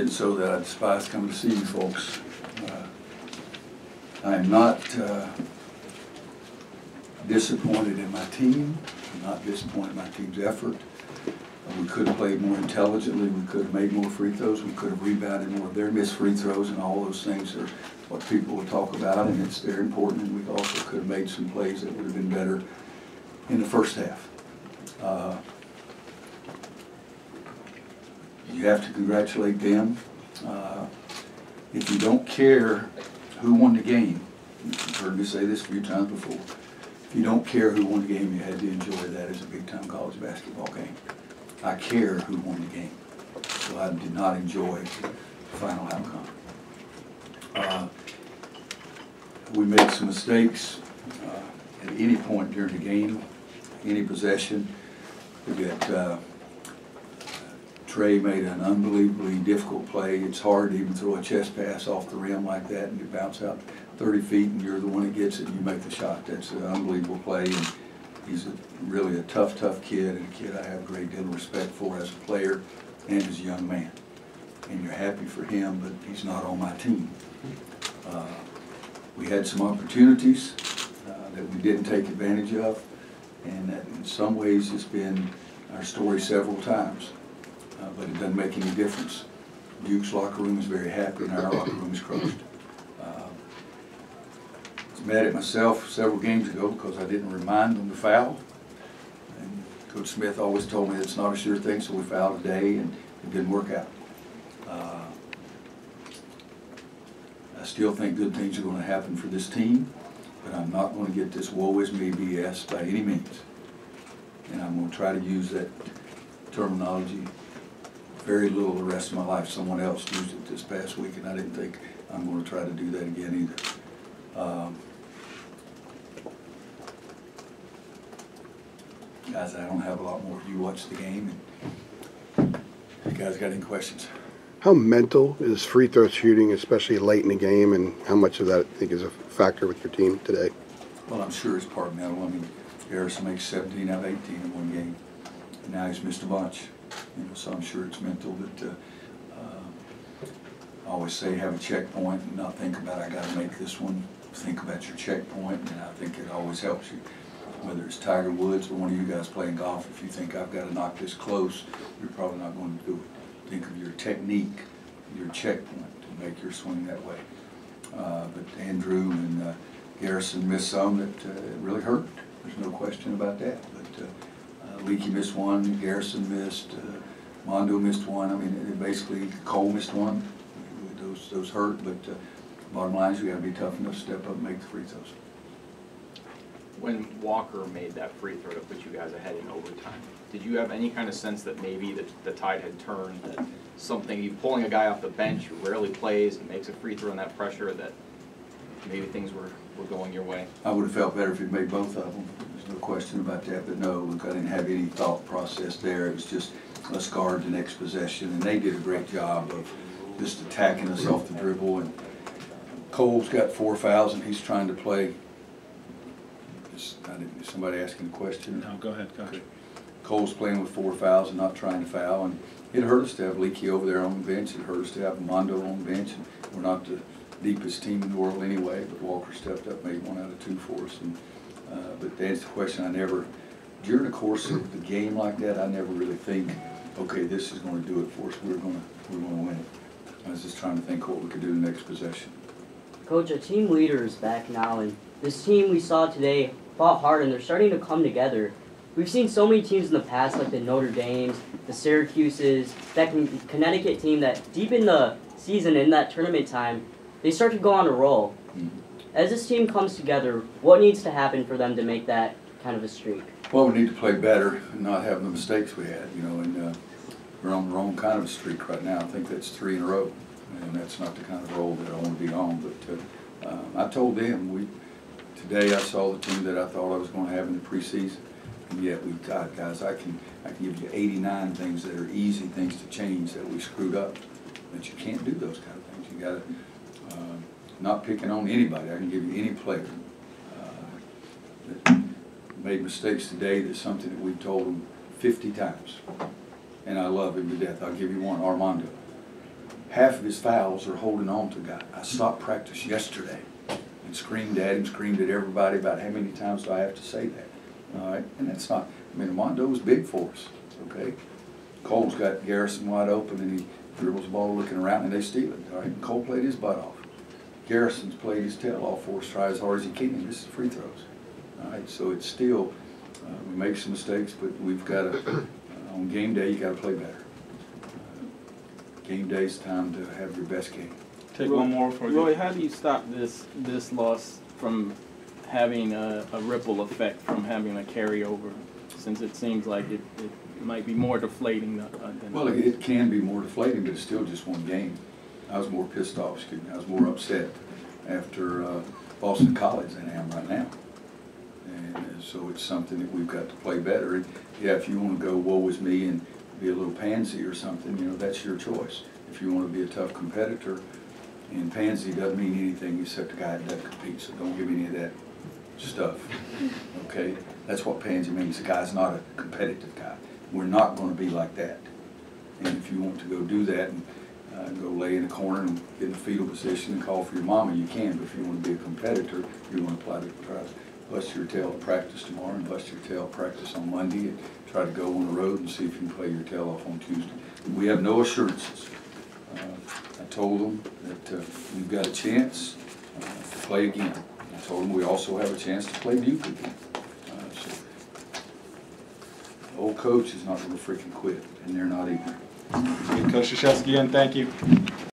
been so that I despise coming to see you folks. I am not disappointed in my team. I'm not disappointed in my team's effort. We could have played more intelligently. We could have made more free throws. We could have rebounded more of their missed free throws, and all those things are what people will talk about, and it's very important. And we also could have made some plays that would have been better in the first half. You have to congratulate them. If you don't care who won the game, you've heard me say this a few times before, if you don't care who won the game, you had to enjoy that as a big-time college basketball game. I care who won the game, so I did not enjoy the final outcome. We made some mistakes at any point during the game, any possession. We got Trey made an unbelievably difficult play. It's hard to even throw a chest pass off the rim like that and you bounce out 30 feet and you're the one that gets it and you make the shot. That's an unbelievable play. And he's really a tough kid, and a kid I have a great deal of respect for as a player and as a young man. And you're happy for him, but he's not on my team. We had some opportunities that we didn't take advantage of, and that in some ways has been our story several times. But it doesn't make any difference. Duke's locker room is very happy, and our locker room is crushed. I was mad at myself several games ago because I didn't remind them to foul. And Coach Smith always told me it's not a sure thing, so we fouled today, and it didn't work out. I still think good things are going to happen for this team, but I'm not going to get this woe is me BS by any means. And I'm going to try to use that terminology very little the rest of my life. Someone else used it this past week, and I didn't think I'm going to try to do that again either. Guys, I don't have a lot more. You watch the game, and if you guys got any questions. How mental is free throw shooting, especially late in the game, and how much of that, I think, is a factor with your team today? Well, I'm sure it's part mental. I mean, Harrison makes 17 out of 18 in one game, and now he's missed a bunch. So I'm sure it's mental. But I always say have a checkpoint and not think about I got to make this one. Think about your checkpoint, and I think it always helps you. Whether it's Tiger Woods or one of you guys playing golf, if you think I've got to knock this close, you're probably not going to do it. Think of your technique, your checkpoint to make your swing that way. But Andrew and Garrison missed some that really hurt. There's no question about that. But Leakey missed one, Garrison missed, Mondo missed one. I mean, basically Cole missed one. Those hurt. But bottom line is we got to be tough enough to step up and make the free throws. When Walker made that free throw to put you guys ahead in overtime, did you have any kind of sense that maybe the tide had turned, that something, you pulling a guy off the bench who rarely plays and makes a free throw in that pressure, that maybe things were going your way? I would have felt better if he'd made both of them. There's no question about that. But no, look, I didn't have any thought process there. It was just let's guard the next possession. And they did a great job of just attacking us off the dribble. And Cole's got 4 fouls and he's trying to play. Is somebody asking a question? No, go ahead, Coach. Okay. Cole's playing with 4 fouls and not trying to foul, and it hurt us to have Leakey over there on the bench. It hurt us to have Mondo on the bench. And we're not the deepest team in the world anyway, but Walker stepped up, made 1 out of 2 for us. And, but to answer the question, during the course of the game like that, I never really think, okay, this is going to do it for us. We're going to win it. I was just trying to think what we could do the next possession. Coach, a team leader is back now, and this team we saw today fought hard, and they're starting to come together. We've seen so many teams in the past, like the Notre Dames, the Syracuses, that Connecticut team that deep in the season, in that tournament time, they start to go on a roll. As this team comes together, what needs to happen for them to make that kind of a streak? Well, we need to play better and not have the mistakes we had, and we're on the wrong kind of a streak right now. I think that's 3 in a row, and that's not the kind of roll that I want to be on. But I told them, today I saw the team that I thought I was going to have in the preseason, and yet we tied. Guys, I can give you 89 things that are easy things to change that we screwed up, but you can't do those kind of things. You got to, not picking on anybody, I can give you any player that made mistakes today. That's something that we've told them 50 times, and I love him to death. I'll give you one, Armando. half of his fouls are holding on to a guy. I stopped practice yesterday and screamed at him, screamed at everybody about how many times do I have to say that. All right, and that's not, I mean, Armando was big for us, okay? Cole's got Garrison wide open and he dribbles the ball looking around and they steal it, all right? And Cole played his butt off. Garrison's played his tail off for us, try as hard as he can, and this is free throws. All right, so it's still, we make some mistakes, but we've got to, on game day, you got to play better. Game day's time to have your best game. Take one more for Roy, how do you stop this loss from having a ripple effect from having a carryover, since it seems like it might be more deflating than Well, it can be more deflating, but it's still just one game. I was more pissed off, excuse me, I was more upset after Boston College than I am right now. And so it's something that we've got to play better. And yeah, if you want to go woe is me and be a little pansy or something, you know, that's your choice. If you want to be a tough competitor, and pansy doesn't mean anything except a guy that doesn't compete, so don't give me any of that stuff, okay? That's what pansy means. The guy's not a competitive guy. We're not going to be like that. And if you want to go do that and go lay in a corner and get in a fetal position and call for your mama, you can. But if you want to be a competitor, you want to try to bust your tail at practice tomorrow and bust your tail at practice on Monday and try to go on the road and see if you can play your tail off on Tuesday. We have no assurances. I told them that we've got a chance to play again. I told them we also have a chance to play Duke again. So the old coach is not going to freaking quit, and they're not either. Coach Krzyzewski, and thank you.